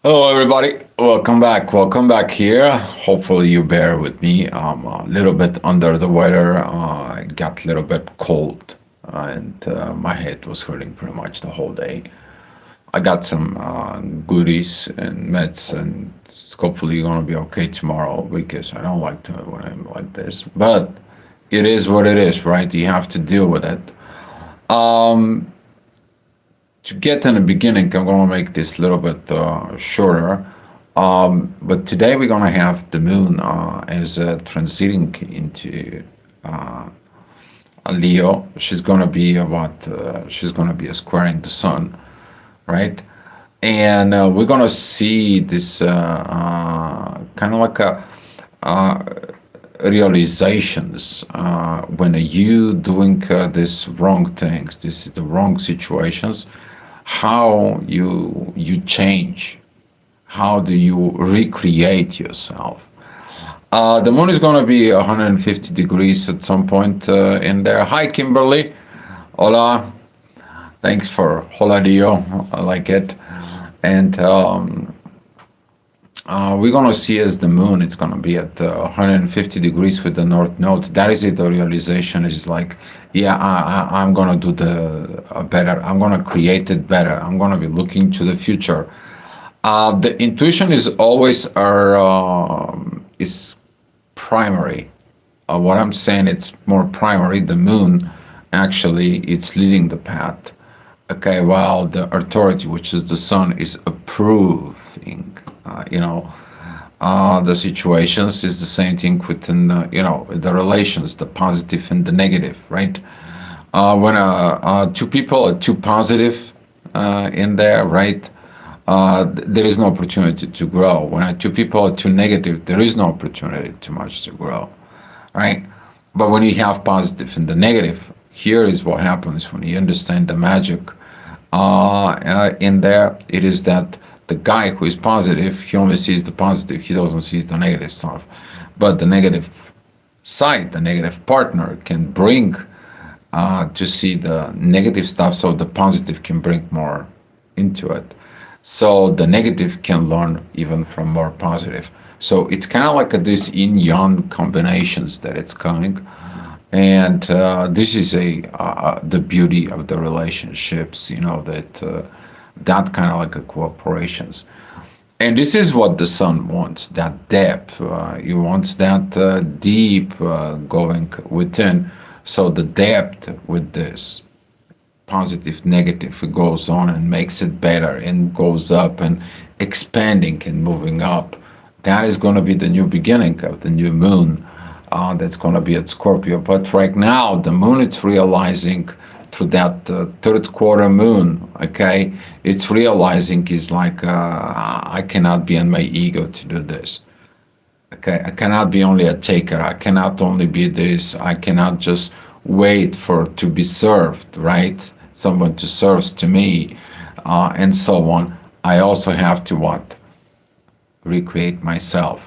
Hello, everybody. Welcome back. Welcome back here. Hopefully, you bear with me. I'm a little bit under the weather. I got a little bit cold, and my head was hurting pretty much the whole day. I got some goodies and meds, and it's hopefully gonna be okay tomorrow because I don't like to when I'm like this. But it is what it is, right? You have to deal with it. Um, to get in the beginning, I'm going to make this a little bit shorter. But today we're going to have the moon as transiting into uh, a Leo. She's going to be what? She's going to be squaring the sun, right? And we're going to see this kind of like a uh, realizations when you doing these wrong things, this is the wrong situations, how you change, how do you recreate yourself. The moon is going to be 150 degrees at some point in there. Hi, Kimberly. Hola. Thanks for hola Dio. I like it. And we're going to see as the moon, it's going to be at 150 degrees with the north node. That is it. The realization is like, yeah, I'm going to do the better. I'm going to create it better. I'm going to be looking to the future. The intuition is always our is primary. What I'm saying, it's more primary. The moon, actually, it's leading the path. Okay, while the authority, which is the sun, is approving. The situations is the same thing within the relations, the positive and the negative, right? When two people are too positive in there, right? There is no opportunity to grow. When two people are too negative, there is no opportunity too much to grow, right? But when you have positive and the negative, here is what happens when you understand the magic in there. It is that the guy who is positive, he only sees the positive, he doesn't see the negative stuff. But the negative side, the negative partner can bring to see the negative stuff so the positive can bring more into it. So the negative can learn even from more positive. So it's kind of like this yin yang combinations that it's coming. And this is the beauty of the relationships, that kind of like a cooperations. And this is what the sun wants, that depth. He wants that deep going within. So the depth with this positive, negative, it goes on and makes it better and goes up and expanding and moving up. That is going to be the new beginning of the new moon. That's going to be at Scorpio. But right now, the moon is realizing through that third quarter moon, okay, it's realizing is like, I cannot be in my ego to do this. Okay, I cannot be only a taker. I cannot only be this. I cannot just wait for to be served, right? Someone to serve to me, and so on. I also have to what? Recreate myself,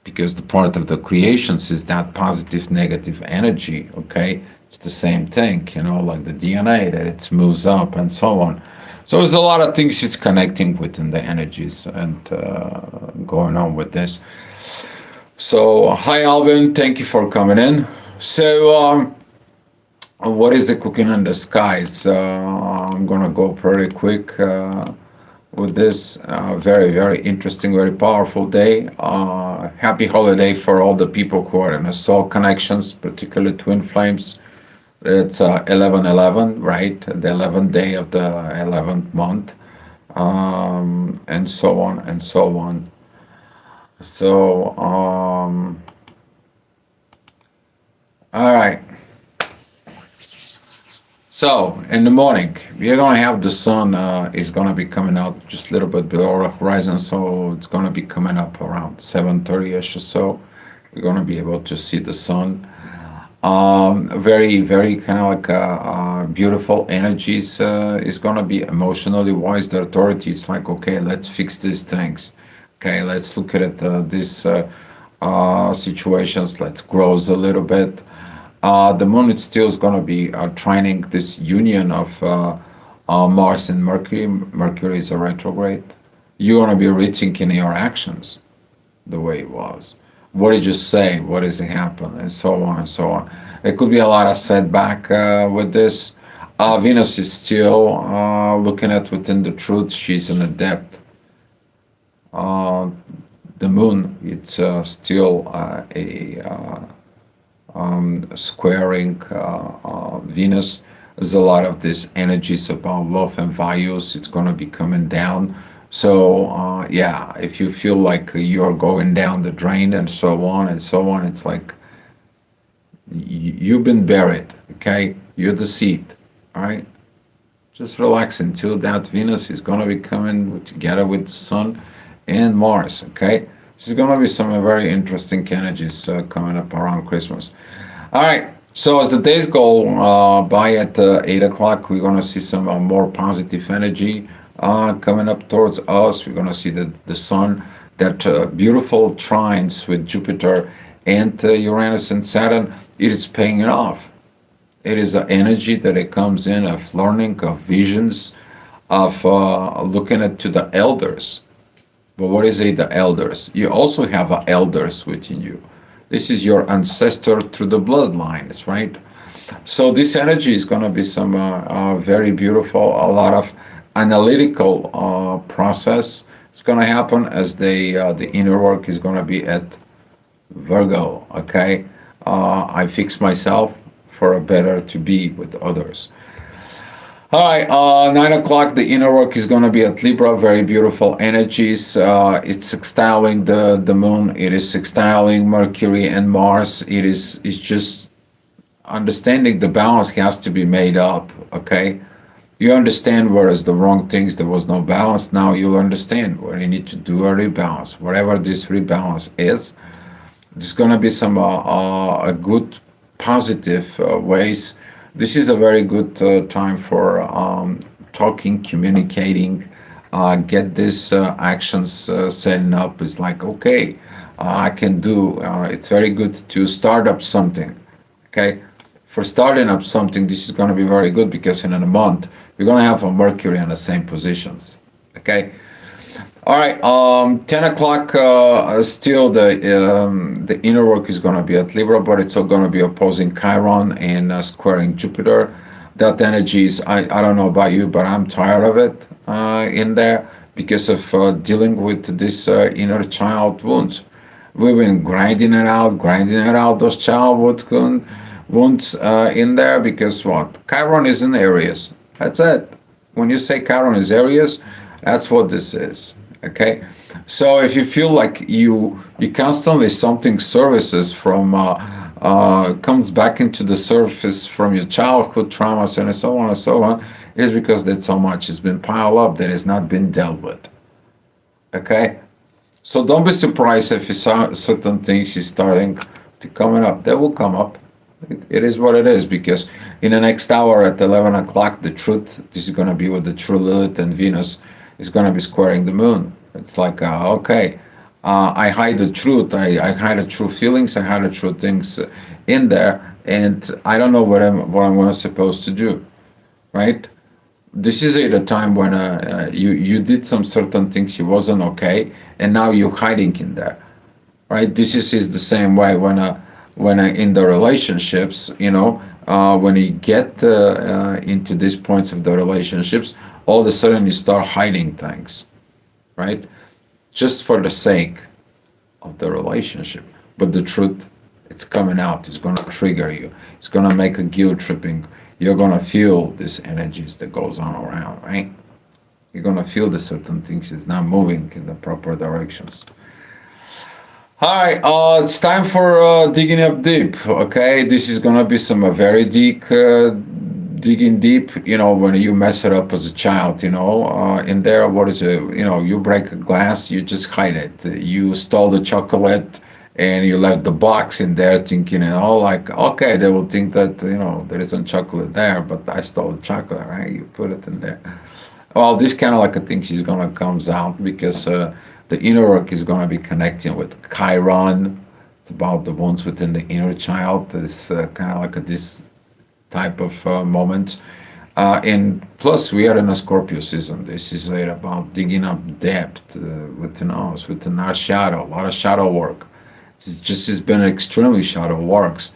because the part of the creations is that positive negative energy. Okay, it's the same thing, like the DNA that it moves up and so on. So there's a lot of things it's connecting within the energies and going on with this. So hi Alvin, thank you for coming in. So what is the cooking in the skies? I'm gonna go pretty quick with this very, very interesting, very powerful day. Happy holiday for all the people who are in the soul connections, particularly twin flames. It's 11/11, right? The 11th day of the 11th month, and so on and so on. So, all right. So in the morning, we're gonna have the sun is gonna be coming out just a little bit below the horizon, so it's gonna be coming up around 7:30ish or so. We're gonna be able to see the sun. Very, very kind of like beautiful energies is gonna be emotionally wise. The authority is like, okay, let's fix these things. Okay, let's look at it, these situations. Let's grow a little bit. The moon it still is going to be trining this union of Mars and Mercury. Mercury is a retrograde. You're gonna be rethinking your actions the way it was. What did you say? What does it happen? And so on and so on. It could be a lot of setback with this. Venus is still looking at within the truth. She's in a depth. Uh, the moon, it's still a squaring Venus. There's a lot of this energies about love and values. It's going to be coming down. So, yeah, if you feel like you're going down the drain and so on and so on, it's like you've been buried, okay? You're the seed, all right? Just relax until that Venus is going to be coming together with the Sun and Mars, okay? This is going to be some very interesting energies coming up around Christmas. All right, so as the days go by at 8 o'clock, we're going to see some more positive energy coming up towards us. We're going to see the Sun, that beautiful trines with Jupiter and Uranus and Saturn. It is paying it off. It is an energy that it comes in of learning, of visions, of looking at to the elders. But what is it, the elders? You also have elders within you. This is your ancestor through the bloodlines, right? So this energy is going to be some very beautiful, a lot of analytical process. It's going to happen as the inner work is going to be at Virgo, okay? I fix myself for a better to be with others. Hi, 9 o'clock, the inner work is going to be at Libra, very beautiful energies. It's sextiling the moon, it is sextiling Mercury and Mars. It's just understanding the balance has to be made up, okay? You understand whereas the wrong things, there was no balance. Now you'll understand where you need to do a rebalance. Whatever this rebalance is, there's going to be some a good positive ways. This is a very good time for talking, communicating, get these actions setting up. It's like, okay, I can do, it's very good to start up something, okay? For starting up something, this is going to be very good because in a month, you're going to have a Mercury in the same positions, okay? All right, 10 o'clock, still the inner work is going to be at Libra, but it's going to be opposing Chiron and squaring Jupiter. That energy is, I don't know about you, but I'm tired of it in there because of dealing with this inner child wounds. We've been grinding it out, those childhood wounds in there because what? Chiron is in Aries. That's it. When you say Chiron is Aries, that's what this is. Okay, so if you feel like you constantly something services from comes back into the surface from your childhood traumas and so on and so on, is because that so much has been piled up that has not been dealt with. Okay, so don't be surprised if you saw certain things is starting to coming up. They will come up. It is what it is because in the next hour at 11 o'clock, the truth, this is going to be with the true Lilith and Venus, is going to be squaring the moon. It's like, okay, I hide the truth. I hide the true feelings. I hide the true things in there, and I don't know what I'm supposed to do, right? This is at a time when you did some certain things you wasn't okay, and now you're hiding in there, right? This is the same way when in the relationships, when you get into these points of the relationships, all of a sudden you start hiding things, right? Just for the sake of the relationship. But the truth, it's coming out. It's going to trigger you. It's going to make a guilt tripping. You're going to feel these energies that goes on around, right? You're going to feel the certain things is not moving in the proper directions. All right, it's time for digging up deep. Okay, this is gonna be some very deep digging deep. When you mess it up as a child, in there, what is it? You break a glass, you just hide it. You stole the chocolate, and you left the box in there, thinking, like, okay, they will think that there isn't chocolate there, but I stole the chocolate, right? You put it in there. Well, this kind of like a thing is gonna comes out because. The inner work is going to be connecting with Chiron. It's about the wounds within the inner child. It's kind of like this type of moment. And plus, we are in a Scorpio season. This is about digging up depth within us, within our shadow, a lot of shadow work. It's just has been extremely shadow works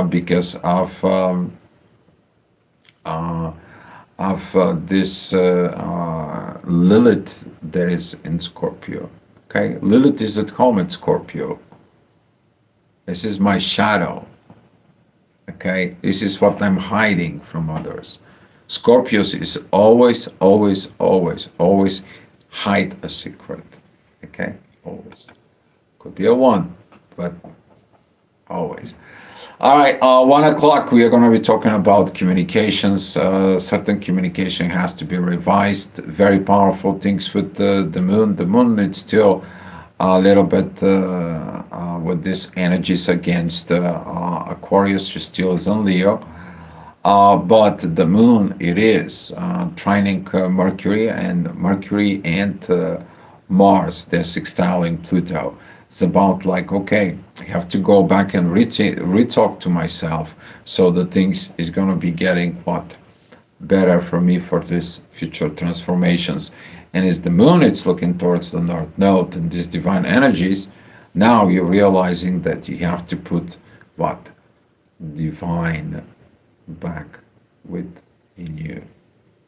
because uh, of this Lilith that is in Scorpio. Okay, Lilith is at home in Scorpio. This is my shadow. Okay, this is what I'm hiding from others. Scorpios is always, always, always, always hide a secret. Okay, always. Could be a one, but always. All right, 1 o'clock, we are going to be talking about communications. Certain communication has to be revised. Very powerful things with the moon. The moon, it's still a little bit with this energies against Aquarius. She still is in Leo. But the moon, it is trining Mercury and Mars, they're sextiling Pluto. It's about like, okay, I have to go back and re-talk to myself, so the things is going to be getting what better for me for this future transformations. And as the moon, it's looking towards the north node and these divine energies. Now you're realizing that you have to put what divine back within you,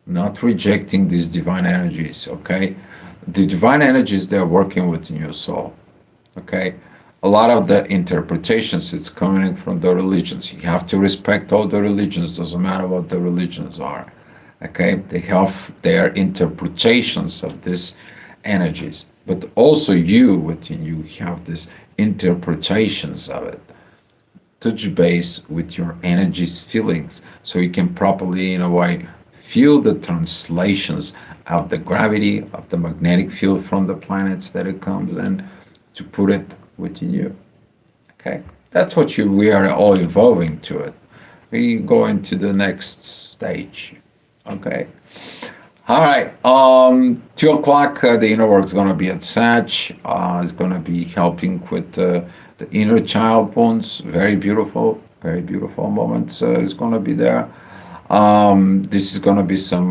not rejecting these divine energies. Okay, the divine energies, they're working within your soul. Okay, a lot of the interpretations, it's coming from the religions. You have to respect all the religions, doesn't matter what the religions are. Okay, they have their interpretations of these energies, but also you within you have these interpretations of it. Touch base with your energies, feelings, so you can properly, in a way, feel the translations of the gravity of the magnetic field from the planets that it comes in, to put it within you. Okay, that's what we are all evolving to it. We go into the next stage. Okay. All right. 2 o'clock, the inner work is going to be at Sag. It's going to be helping with the inner child wounds. Very beautiful moments. It's going to be there. This is going to be some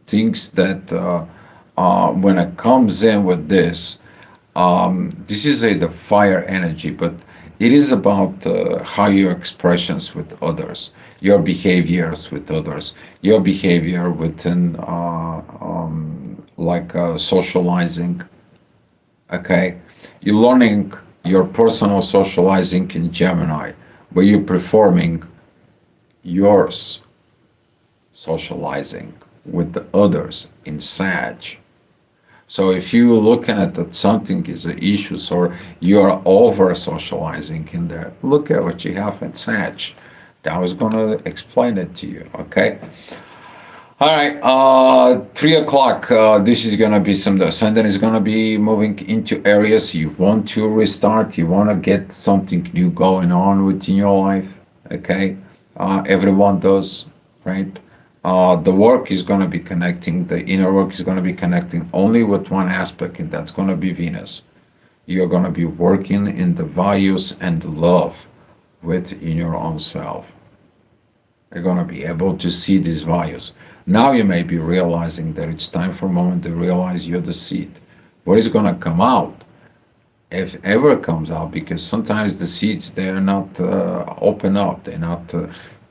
things that when it comes in with this, this is the fire energy, but it is about how your expressions with others, your behaviors with others, your behavior within socializing. Okay, you're learning your personal socializing in Gemini, where you're performing yours socializing with the others in Sag. So if you're looking at that something is an issue, or you're over socializing in there, look at what you have in Sag. I was going to explain it to you, okay? All right, 3 o'clock, this is going to be the ascendant is going to be moving into areas you want to restart, you want to get something new going on within your life, okay? Everyone does, right? The work is going to be connecting, the inner work is going to be connecting only with one aspect, and that's going to be Venus. You're going to be working in the values and love within your own self. You're going to be able to see these values. Now you may be realizing that it's time for a moment to realize you're the seed. What is going to come out, if ever comes out, because sometimes the seeds, they're not open up, they're not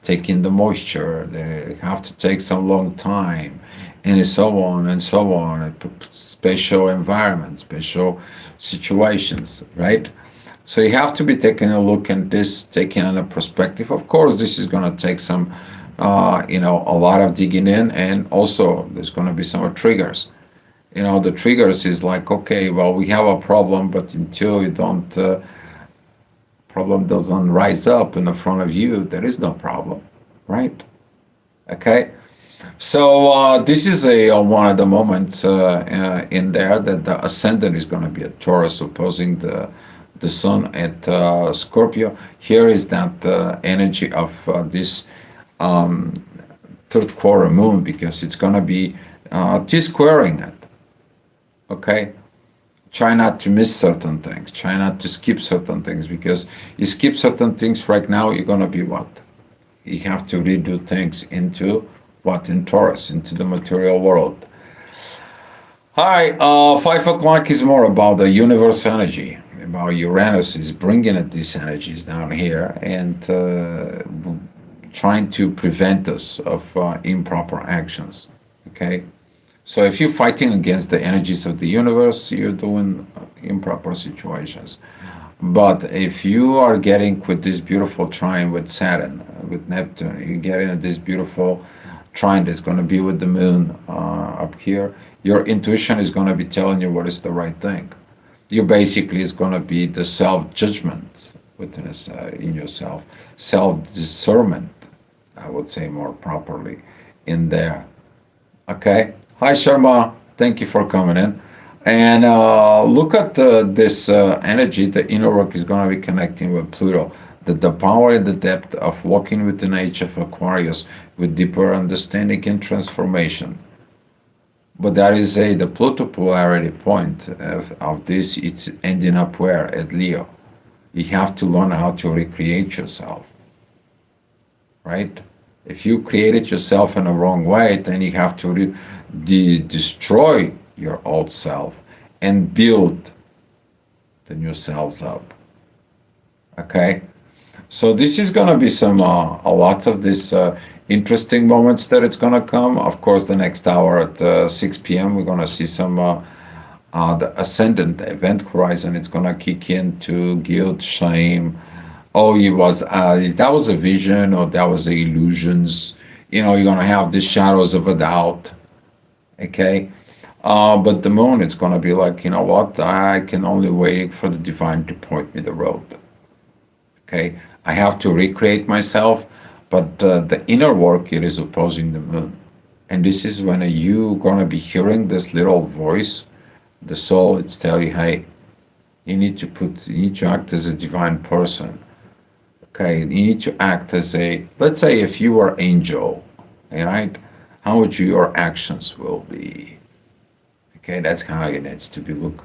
taking the moisture, they have to take some long time, and so on and so on, special environments, special situations, right? So you have to be taking a look at this, taking on a perspective. Of course, this is going to take some, a lot of digging in, and also there's going to be some triggers. The triggers is like, okay, well, we have a problem, but until you don't, problem doesn't rise up in the front of you, there is no problem, right? Okay. So this is one of the moments in there that the ascendant is going to be a Taurus, opposing the sun at Scorpio. Here is that energy of this third quarter moon, because it's going to be T-squaring it. Okay, Try not to miss certain things. Try not to skip certain things, because you skip certain things right now, you're gonna be what? You have to redo things into what? In Taurus, into the material world. All right, 5 o'clock is more about the universe energy. About Uranus is bringing it, these energies down here, and trying to prevent us of improper actions. Okay, so if you're fighting against the energies of the universe, you're doing improper situations. But if you are getting with this beautiful trine with Saturn, with Neptune, you're getting this beautiful trine that's going to be with the moon up here, your intuition is going to be telling you what is the right thing. You basically is going to be the self-judgment within in yourself, self-discernment, I would say more properly, in there. Okay. Hi, Sharma. Thank you for coming in. And look at this energy. The inner work is going to be connecting with Pluto. The power and the depth of walking with the age of Aquarius with deeper understanding and transformation. But that is the Pluto polarity point of this. It's ending up where? At Leo. You have to learn how to recreate yourself, right? If you created yourself in a wrong way, then you have to destroy your old self and build the new selves up. Okay, so this is going to be some a lot of this interesting moments that it's going to come. Of course, the next hour at 6 p.m. we're going to see some the ascendant event horizon. It's going to kick into guilt, shame. Oh, it was that was a vision, or that was the illusions. You know, you're going to have the shadows of a doubt. Okay, but the moon, it's going to be like, you know what? I can only wait for the divine to point me the road. Okay, I have to recreate myself, but the inner work, it is opposing the moon, and this is when you going to be hearing this little voice, the soul. It's telling you, hey, you need to act as a divine person. Okay, you need to act as a, let's say if you were angel, right? How would your actions will be? Okay, that's how it needs to be look.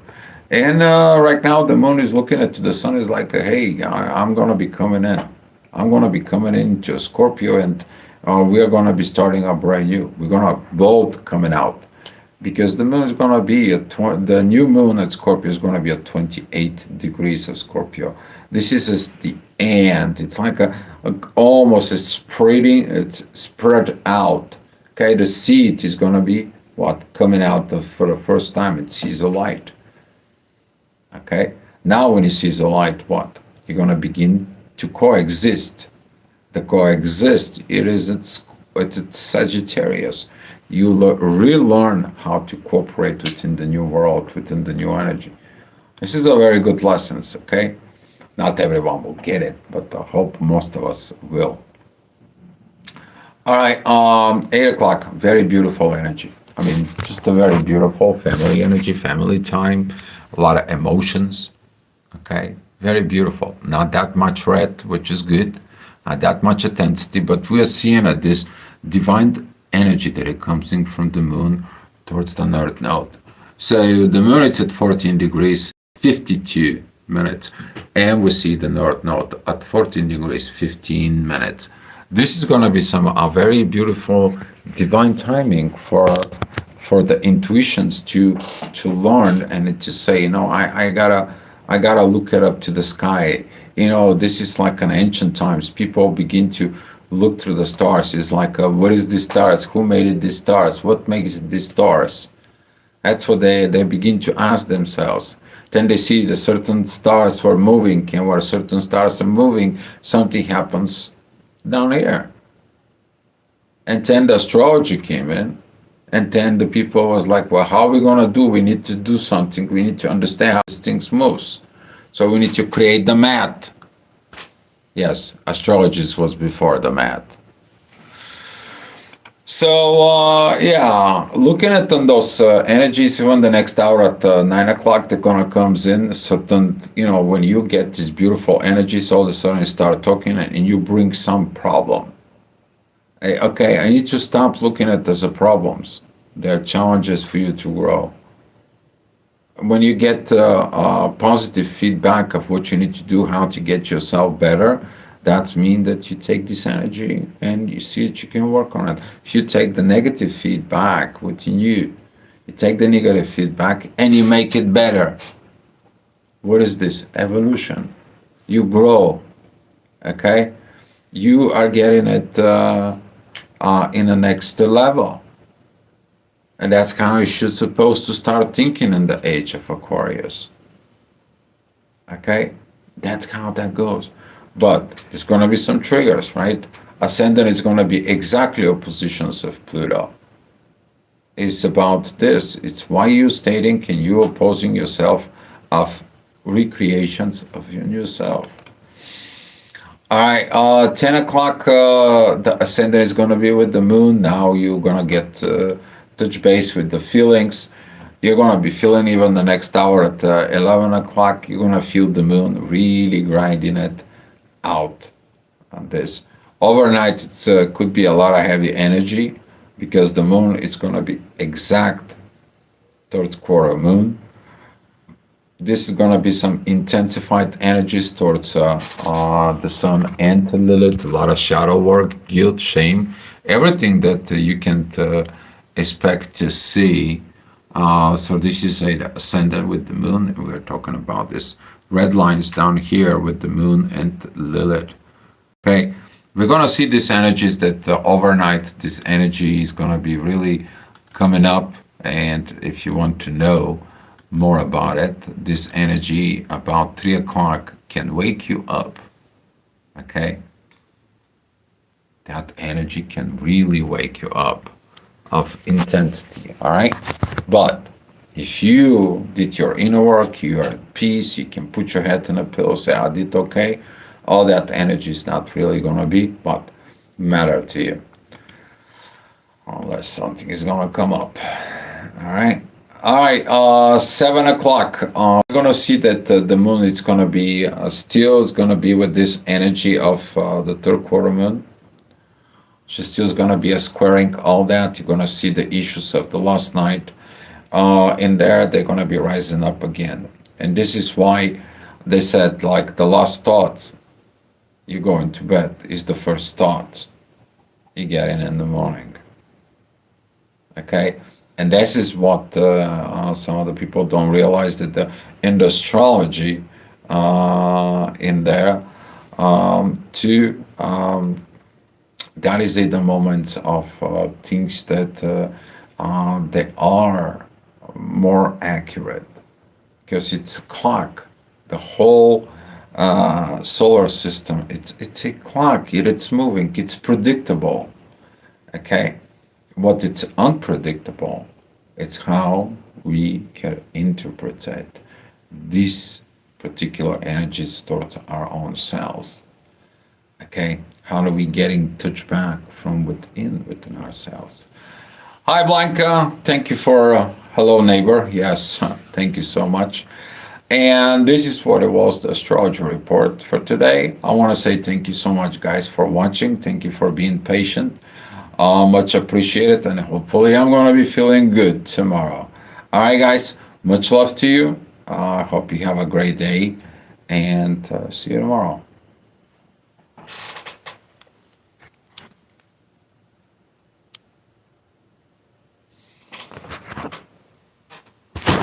And right now the moon is looking at the sun, is like, hey, I'm gonna be coming in. I'm gonna be coming into Scorpio, and we are gonna be starting up brand new. We're gonna both coming out, because the moon is gonna be the new moon at Scorpio is gonna be at 28 degrees of Scorpio. This is the end. It's like almost a spreading. It's spread out. Okay, the seed is gonna be what? Coming out for the first time. It sees the light. Okay, now when it sees the light, what? You're gonna begin to coexist. The coexist, it is it's Sagittarius. You relearn how to cooperate within the new world, within the new energy. This is a very good lesson. Okay, not everyone will get it, but I hope most of us will. All right, 8 o'clock, very beautiful energy. I mean, just a very beautiful family energy, family time, a lot of emotions. Okay, very beautiful. Not that much red, which is good. Not that much intensity, but we are seeing this divine energy that it comes in from the moon towards the north node. So the moon is at 14 degrees, 52 minutes, and we see the north node at 14 degrees, 15 minutes. This is going to be some very beautiful divine timing for the intuitions to learn and to say, you know, I gotta look it up to the sky. You know, this is like an ancient times. People begin to look through the stars. It's like, what is these stars? Who made it? These stars? What makes it these stars? That's what they begin to ask themselves. Then they see the certain stars were moving, and where certain stars are moving, something happens down here. And then the astrology came in, and then the people was like, well, how are we gonna do? We need to do something. We need to understand how these things moves. So we need to create the math. Yes, astrology was before the math. So yeah, looking at those energies, even the next hour at 9 o'clock, they're gonna comes in certain, you know, when you get these beautiful energies, all of a sudden you start talking and you bring some problem. Hey, okay, I need to stop looking at as a problems. There are challenges for you to grow. when you get positive feedback of what you need to do, how to get yourself better, that means that you take this energy and you see that you can work on it. If you take the negative feedback within you, you take the negative feedback and you make it better. What is this? Evolution. You grow, okay? You are getting it in the next level. And that's how you should supposed to start thinking in the age of Aquarius. Okay? That's how that goes. But there's going to be some triggers, right? Ascendant is going to be exactly oppositions of Pluto. It's about this. It's why you stating and you opposing yourself of recreations of your new self. All right, 10 o'clock, the ascendant is going to be with the moon. Now you're going to get touch base with the feelings. You're going to be feeling even the next hour at 11 o'clock. You're going to feel the moon really grinding it out on this. Overnight, it could be a lot of heavy energy because the moon is going to be exact third quarter moon. This is going to be some intensified energies towards the sun and Lilith, a lot of shadow work, guilt, shame, everything that you can expect to see. So this is a ascendant with the moon. We're talking about this red lines down here with the moon and Lilith. Okay, we're going to see these energies that overnight, this energy is going to be really coming up. And if you want to know more about it, this energy about 3 o'clock can wake you up. Okay, that energy can really wake you up of intensity. All right, but if you did your inner work, you are at peace, you can put your head in a pillow, say I did okay, all that energy is not really going to be but matter to you unless something is going to come up. All right. All right, 7 o'clock. We're going to see that the moon is going to be still is going to be with this energy of the third quarter moon. She's still going to be squaring all that. You're going to see the issues of the last night in there. They're going to be rising up again. And this is why they said, like, the last thoughts you going to bed is the first thoughts you get in the morning. Okay? And this is what some of the people don't realize, that in the astrology in there, that is the moments of things that they are more accurate because it's a clock. The whole solar system, it's a clock. It's moving. It's predictable. Okay. What it's unpredictable, it's how we can interpret these particular energies towards our own selves. Okay, how do we get in touch back from within ourselves? Hi Blanca, thank you for hello neighbor. Yes, thank you so much. And this is what it was, the astrology report for today. I want to say thank you so much, guys, for watching. Thank you for being patient. Much appreciated, and hopefully I'm going to be feeling good tomorrow. All right, guys, much love to you. I hope you have a great day, and see you tomorrow.